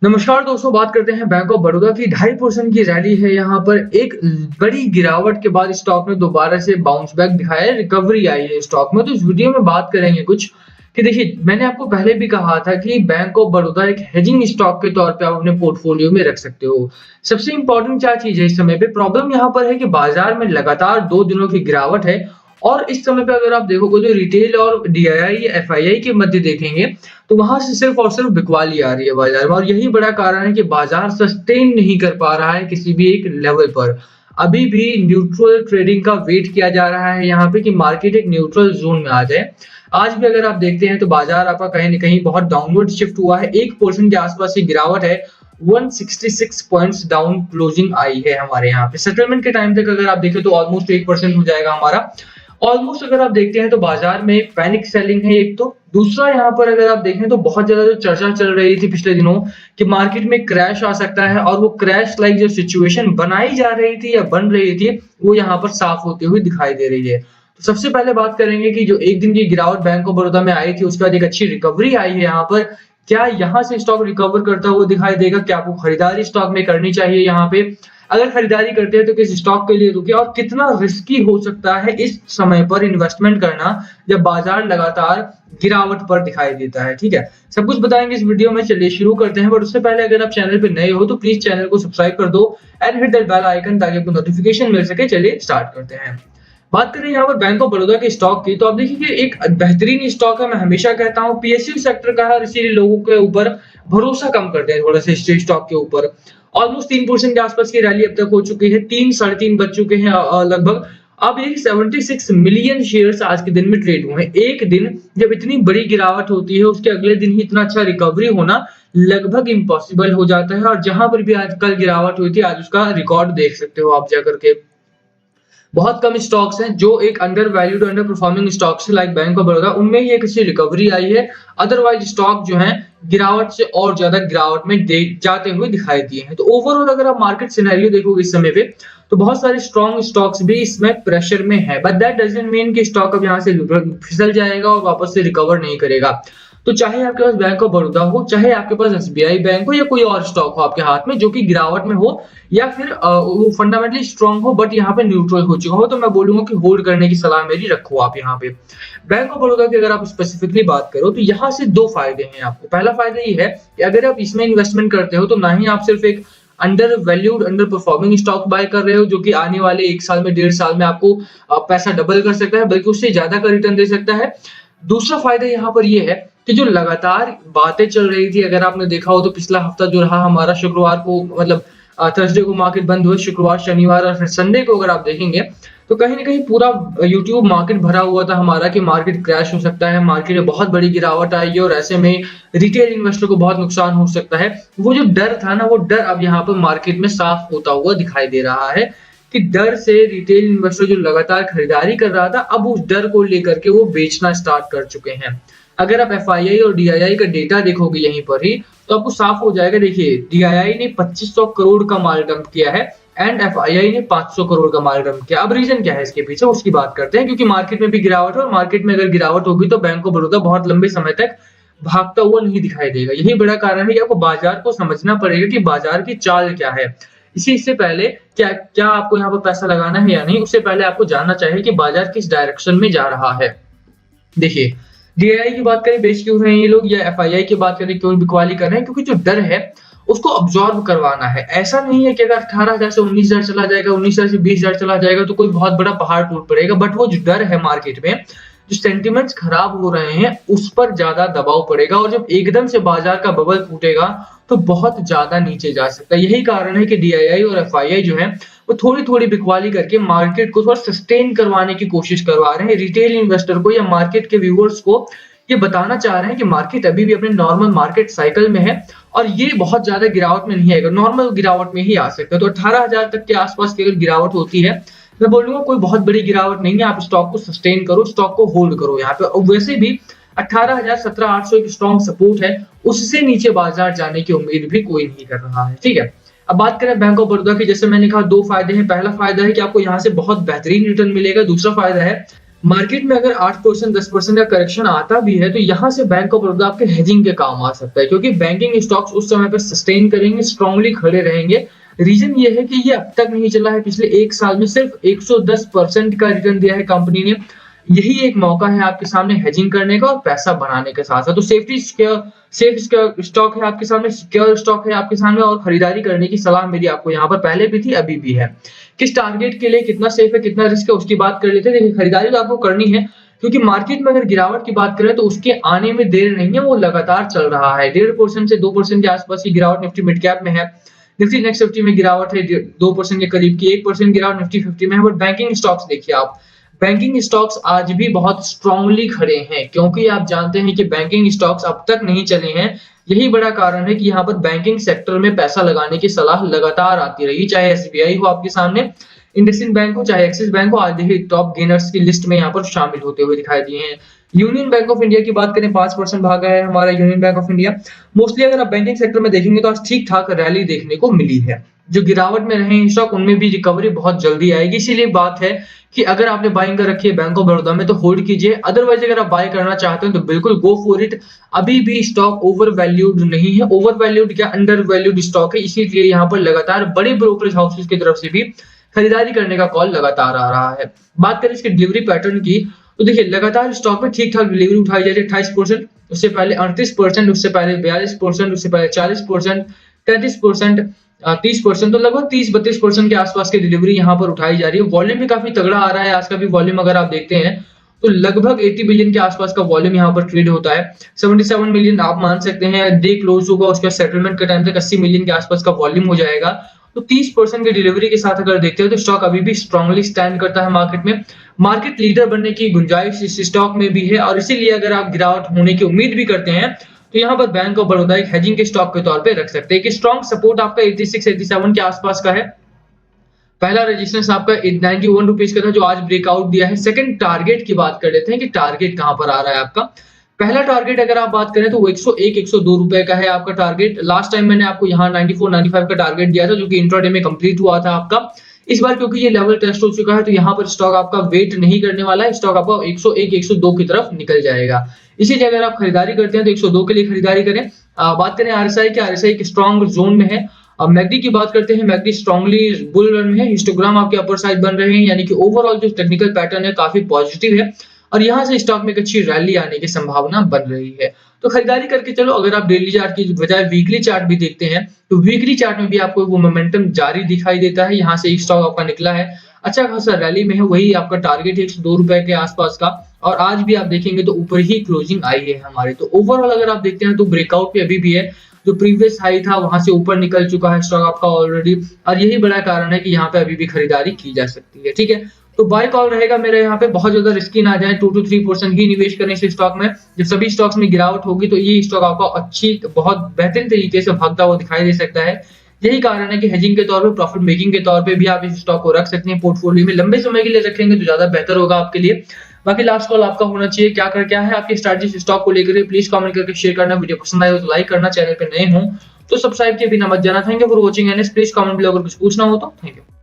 नमस्कार दोस्तों, बात करते हैं बैंक ऑफ बड़ौदा की। 2.5% की रैली है यहाँ पर। एक बड़ी गिरावट के बाद स्टॉक में दोबारा से बाउंस बैक दिखाया है, रिकवरी आई है स्टॉक में। तो इस वीडियो में बात करेंगे कुछ कि देखिए, मैंने आपको पहले भी कहा था कि बैंक ऑफ बड़ौदा एक हेजिंग स्टॉक के तौर पे आप अपने पोर्टफोलियो में रख सकते हो। सबसे इंपॉर्टेंट क्या चीज है इस समय पे, प्रॉब्लम यहाँ पर है कि बाजार में लगातार 2 दिनों की गिरावट है। और इस समय पे अगर आप देखोगे तो रिटेल और डीआईआई या एफआईआई के मध्य देखेंगे तो वहां से सिर्फ और सिर्फ बिकवाली आ रही है बाजार में। और यही बड़ा कारण है कि बाजार सस्टेन नहीं कर पा रहा है किसी भी एक लेवल पर। अभी भी न्यूट्रल ट्रेडिंग का वेट किया जा रहा है यहाँ पे कि मार्केट एक न्यूट्रल जोन में आ जाए। आज भी अगर आप देखते हैं तो बाजार आपका कहीं ना कहीं बहुत डाउनवर्ड शिफ्ट हुआ है। 1% के आसपास की गिरावट है। 166 पॉइंट्स डाउन क्लोजिंग आई है हमारे यहाँ पे। सेटलमेंट के टाइम तक अगर आप देखें तो ऑलमोस्ट 1% हो जाएगा हमारा। ऑलमोस्ट अगर आप देखते हैं तो बाजार में पैनिक सेलिंग है एक तो। दूसरा यहाँ पर अगर आप देखें तो बहुत ज्यादा जो चर्चा चल रही थी पिछले दिनों कि मार्केट में क्रैश आ सकता है, और वो क्रैश लाइक जो सिचुएशन बनाई जा रही थी या बन रही थी वो यहाँ पर साफ होती हुई दिखाई दे रही है। तो सबसे पहले बात करेंगे कि जो एक दिन की गिरावट बैंक ऑफ बड़ौदा में आई थी उसके बाद एक अच्छी रिकवरी आई है यहाँ पर। क्या यहाँ से स्टॉक रिकवर करता हुआ दिखाई देगा? क्या आपको खरीदारी स्टॉक में करनी चाहिए यहाँ पे? अगर खरीदारी करते हैं तो किस स्टॉक के लिए रुके, और कितना रिस्की हो सकता है इस समय पर इन्वेस्टमेंट करना जब बाजार लगातार गिरावट पर दिखाई देता है। ठीक है, सब कुछ बताएंगे इस वीडियो में। चलिए शुरू करते हैं, बट उससे पहले अगर आप चैनल पे नए हो तो प्लीज चैनल को सब्सक्राइब कर दो and hit that bell icon ताकि आपको नोटिफिकेशन मिल सके। चलिए स्टार्ट करते हैं। बात करें यहाँ पर बैंक ऑफ बड़ौदा के स्टॉक की, तो आप देखिए कि एक बेहतरीन स्टॉक है। मैं हमेशा कहता हूँ पीएसयू सेक्टर का है और इसीलिए लोगों के ऊपर भरोसा कम करते हैं थोड़ा सा इस स्टॉक के ऊपर। ऑलमोस्ट 3% के आसपास की रैली अब तक हो चुकी है। 3 साढ़े 3 बज चुके हैं लगभग। अब ये 76 मिलियन शेयर्स आज के दिन में ट्रेड हुए हैं। एक दिन जब इतनी बड़ी गिरावट होती है उसके अगले दिन ही इतना अच्छा रिकवरी होना लगभग इम्पॉसिबल हो जाता है। और जहां पर भी आज कल गिरावट हुई थी आज उसका रिकॉर्ड देख सकते हो आप जाकर के। बहुत कम स्टॉक्स हैं जो एक undervalued under performing stocks है लाइक बैंक ऑफ बड़ौदा, उनमें ही एक अच्छी रिकवरी आई है। अदरवाइज स्टॉक जो है गिरावट से और ज्यादा गिरावट में जाते हुए दिखाई दिए हैं। तो ओवरऑल अगर आप मार्केट सिनेरियो देखोगे इस समय पे तो बहुत सारे स्ट्रॉन्ग स्टॉक्स भी इसमें प्रेशर में है, बट दैट डजंट मीन कि स्टॉक अब यहाँ से फिसल जाएगा और वापस से रिकवर नहीं करेगा। तो चाहे आपके पास बैंक ऑफ बड़ौदा हो, चाहे आपके पास एसबीआई बैंक हो, या कोई और स्टॉक हो आपके हाथ में जो कि गिरावट में हो, या फिर वो फंडामेंटली स्ट्रांग हो बट यहाँ पे न्यूट्रल हो चुका हो, तो मैं बोलूंगा कि होल्ड करने की सलाह मेरी रखो आप यहाँ पे। बैंक ऑफ बड़ौदा की अगर आप स्पेसिफिकली बात करो तो यहाँ से दो फायदे हैं आपको। पहला फायदा ये है कि अगर आप इसमें इन्वेस्टमेंट करते हो तो ना ही आप सिर्फ एक undervalued underperforming stock buy कर रहे हो जो कि आने वाले 1 साल में 1.5 साल में आपको पैसा डबल कर सकता है, बल्कि उससे ज्यादा का रिटर्न दे सकता है। दूसरा फायदा यहाँ पर ये है कि जो लगातार बातें चल रही थी, अगर आपने देखा हो तो पिछला हफ्ता जो रहा हमारा, शुक्रवार को मतलब थर्सडे को मार्केट बंद हुए, शुक्रवार शनिवार और संडे को अगर आप देखेंगे तो कहीं ना कहीं पूरा यूट्यूब मार्केट भरा हुआ था हमारा कि मार्केट क्रैश हो सकता है, मार्केट में बहुत बड़ी गिरावट आएगी और ऐसे में रिटेल इन्वेस्टर को बहुत नुकसान हो सकता है। वो जो डर था ना, वो डर अब यहाँ पर मार्केट में साफ होता हुआ दिखाई दे रहा है कि डर से रिटेल इन्वेस्टर जो लगातार खरीदारी कर रहा था अब उस डर को लेकर के वो बेचना स्टार्ट कर चुके हैं। अगर आप एफआईआई और डीआईआई का डेटा देखोगे यहीं पर ही तो आपको साफ हो जाएगा। देखिए, डीआईआई ने 2500 करोड़ का माल डंप किया है एंड एफआईआई ने 500 करोड़ का माल डंप किया। अब रीजन क्या है इसके पीछे उसकी बात करते हैं, क्योंकि मार्केट में भी गिरावट है और मार्केट में अगर गिरावट होगी तो बैंक ऑफ बड़ौदा बहुत लंबे समय तक भागता हुआ नहीं दिखाई देगा। यही बड़ा कारण है कि आपको बाजार को समझना पड़ेगा कि बाजार की चाल क्या है। इससे पहले क्या क्या आपको यहाँ पर पैसा लगाना है या नहीं, उससे पहले आपको जानना चाहिए कि बाजार किस डायरेक्शन में जा रहा है। देखिए, डीआईआई की बात करें बेच क्यों रहे हैं ये लोग, या एफआईआई की बात करें क्यों बिकवाली कर रहे हैं, क्योंकि जो डर है उसको अब्सॉर्ब करवाना है। ऐसा नहीं है कि अगर 18,000 से 19,000 चला जाएगा, 19,000 से 20,000 चला जाएगा तो कोई बहुत बड़ा पहाड़ टूट पड़ेगा, बट वो जो डर है मार्केट में, जो सेंटिमेंट्स खराब हो रहे हैं उस पर ज्यादा दबाव पड़ेगा और जब एकदम से बाजार का बबल फूटेगा तो बहुत ज्यादा नीचे जा सकता है। यही कारण है कि डीआईआई और एफआईआई जो है वो थोड़ी थोड़ी बिकवाली करके मार्केट को थोड़ा सस्टेन करवाने की कोशिश करवा रहे हैं। रिटेल इन्वेस्टर को या मार्केट के व्यूअर्स को ये बताना चाह रहे हैं कि मार्केट अभी भी अपने नॉर्मल मार्केट साइकिल में है और ये बहुत ज्यादा गिरावट में नहीं आएगा, नॉर्मल गिरावट में ही आ सकता है। तो 18,000 तक के आसपास की अगर गिरावट होती है, मैं बोलूंगा कोई बहुत बड़ी गिरावट नहीं है, आप स्टॉक को सस्टेन करो, स्टॉक को होल्ड करो यहाँ पे। और वैसे भी 18,000 17,800 एक स्ट्रॉन्ग सपोर्ट है, उससे नीचे बाजार जाने की उम्मीद भी कोई नहीं कर रहा है। ठीक है, अब बात करें बैंक ऑफ बड़ौदा की, जैसे मैंने कहा दो फायदे हैं। पहला फायदा है कि आपको यहाँ से बहुत बेहतरीन रिटर्न मिलेगा। दूसरा फायदा है मार्केट में अगर 8% 10% का करेक्शन आता भी है तो यहाँ से बैंक ऑफ बड़ौदा आपके हेजिंग के काम आ सकता है, क्योंकि बैंकिंग स्टॉक्स उस समय पे सस्टेन करेंगे, स्ट्रांगली खड़े रहेंगे। रीजन ये है कि ये अब तक नहीं चला है, पिछले एक साल में सिर्फ 110% का रिटर्न दिया है कंपनी ने। यही एक मौका है आपके सामने हेजिंग करने का और पैसा बनाने के साथ साथ। तो सेफ स्टॉक है आपके सामने, सिक्योर स्टॉक है आपके सामने, और खरीदारी करने की सलाह मेरी आपको यहाँ पर पहले भी थी, अभी भी है। किस टारगेट के लिए कितना सेफ है कितना रिस्क है उसकी बात कर लेते हैं। देखिए, खरीदारी तो आपको करनी है, क्योंकि मार्केट में अगर गिरावट की बात करें तो उसके आने में देर नहीं है, वो लगातार चल रहा है। 1.5% से 2% के आसपास की गिरावट निफ्टी मिड कैप में है। निफ्टी नेक्स्ट 50 में गिरावट है 2% के करीब की, 1% गिरावट निफ्टी 50 में है। बट बैंकिंग स्टॉक्स देखिए आप, बैंकिंग स्टॉक्स आज भी बहुत स्ट्रांगली खड़े हैं, क्योंकि आप जानते हैं कि बैंकिंग स्टॉक्स अब तक नहीं चले हैं। यही बड़ा कारण है कि यहाँ पर बैंकिंग सेक्टर में पैसा लगाने की सलाह लगातार आती रही, चाहे एसबीआई हो आपके सामने, इंडसइंड बैंक हो, चाहे एक्सिस बैंक हो, आज देखिए टॉप गेनर्स की लिस्ट में यहाँ पर शामिल होते हुए दिखाई दिए हैं। यूनियन बैंक ऑफ इंडिया की बात करें, 5% भागा है हमारा union bank of India. Mostly अगर आप बैंकिंग सेक्टर में देखेंगे तो आज ठीक ठाक रैली देखने को मिली है। जो गिरावट में रहे स्टॉक उनमें भी रिकवरी बहुत जल्दी आएगी। इसीलिए बात है कि अगर आपने बाइंग कर रखी है बैंक ऑफ बड़ौदा में तो होल्ड कीजिए, अदरवाइज अगर आप बाय करना चाहते हैं तो बिल्कुल गो फॉर इट। अभी भी स्टॉक ओवर वैल्यूड नहीं है, ओवर वैल्यूड क्या अंडर वैल्यूड स्टॉक है, इसीलिए यहाँ पर लगातार बड़े ब्रोकरेज हाउसेस की तरफ से भी खरीदारी करने का कॉल लगातार आ रहा है। बात करें इसके डिलीवरी पैटर्न की तो देखिए, लगातार स्टॉक में ठीक ठाक डिलीवरी उठाई जा रही है। 28%, उससे पहले 38%, उससे पहले 42%, उससे पहले 40%, 33%, 30%, तो लगभग 30-32% के आसपास की डिलीवरी यहाँ पर उठाई जा रही है। वॉल्यूम भी काफी तगड़ा आ रहा है। आज का भी वॉल्यूम अगर आप देखते हैं तो लगभग 80 बिलियन के आसपास का वॉल्यूम यहाँ पर ट्रेड होता है। 77 मिलियन आप मान सकते हैं, डे क्लोज होगा उसके सेटलमेंट के टाइम तक 80 मिलियन के आसपास का वॉल्यूम हो जाएगा। तो 30% की डिलीवरी के साथ अगर देखते हो तो स्टॉक अभी भी स्ट्रांगली स्टैंड करता है मार्केट में। मार्केट लीडर बनने की गुंजाइश इस स्टॉक में भी है, और इसीलिए अगर आप गिरावट होने की उम्मीद भी करते हैं तो यहाँ पर बैंक ऑफ बड़ौदा एक हेजिंग के स्टॉक के तौर पे रख सकते हैं। कि स्ट्रॉन्ग सपोर्ट आपका 86-87 के आसपास का है। पहला रेजिस्टेंस आपका 91 रुपीज का था, जो आज ब्रेकआउट दिया है। सेकंड टारगेट की बात कर लेते हैं कि टारगेट कहां पर आ रहा है आपका। पहला टारगेट अगर आप बात करें तो वो 101-102 रुपए का है आपका टारगेट। लास्ट टाइम मैंने आपको यहाँ 94-95 का टारगेट दिया था, जो कि इंट्राडे में कंप्लीट हुआ था आपका। इस बार क्योंकि ये लेवल टेस्ट हो चुका है तो यहाँ पर स्टॉक आपका वेट नहीं करने वाला है, स्टॉक आपका 101-102 की तरफ निकल जाएगा। इसीलिए अगर आप खरीदारी करते हैं तो 102 के लिए खरीदारी करें। बात करें आरएसआई की, आरएसआई एक स्ट्रॉन्ग जोन में है। अब मैगडी की बात करते हैं, मैगडी स्ट्रांगली बुल रन में है। हिस्टोग्राम आपके अपर साइड बन रहे हैं, यानी कि ओवरऑल जो टेक्निकल पैटर्न है काफी पॉजिटिव है, और यहां से स्टॉक में एक अच्छी रैली आने की संभावना बन रही है। तो खरीदारी करके चलो। अगर आप डेली चार्ट की बजाय वीकली चार्ट भी देखते हैं तो वीकली चार्ट में भी आपको वो मोमेंटम जारी दिखाई देता है। यहाँ से एक स्टॉक आपका निकला है, अच्छा खासा रैली में है, वही आपका टारगेट है 102 रुपए के आसपास का, और आज भी आप देखेंगे तो ऊपर ही क्लोजिंग आई है हमारी। तो ओवरऑल अगर आप देखते हैं तो ब्रेकआउट पे अभी भी है, जो प्रीवियस हाई था वहां से ऊपर निकल चुका है स्टॉक आपका ऑलरेडी, और यही बड़ा कारण है कि यहाँ पे अभी भी खरीदारी की जा सकती है। ठीक है, तो बाय कॉल रहेगा मेरा यहाँ पे। बहुत ज्यादा रिस्की ना जाए, 2-3% ही निवेश करें इस स्टॉक में। जब सभी स्टॉक्स में गिरावट होगी तो ये स्टॉक आपको अच्छी बहुत बेहतरीन तरीके से भागता हुआ दिखाई दे सकता है। यही कारण है कि हेजिंग के तौर पे, प्रॉफिट मेकिंग के तौर पे भी आप इस स्टॉक को रख सकते हैं पोर्टफोलियो में। लंबे समय के लिए रखेंगे तो ज्यादा बेहतर होगा आपके लिए। बाकी लास्ट कॉल आपका होना चाहिए, क्या है आपकी स्ट्रैटेजी स्टॉक को लेकर, प्लीज कमेंट करके शेयर करना। वीडियो पसंद आए तो लाइक करना, चैनल पे नए हो तो सब्सक्राइब किए बिना मत जाना। Thank you for watching and please comment below अगर कुछ पूछना हो तो। Thank you.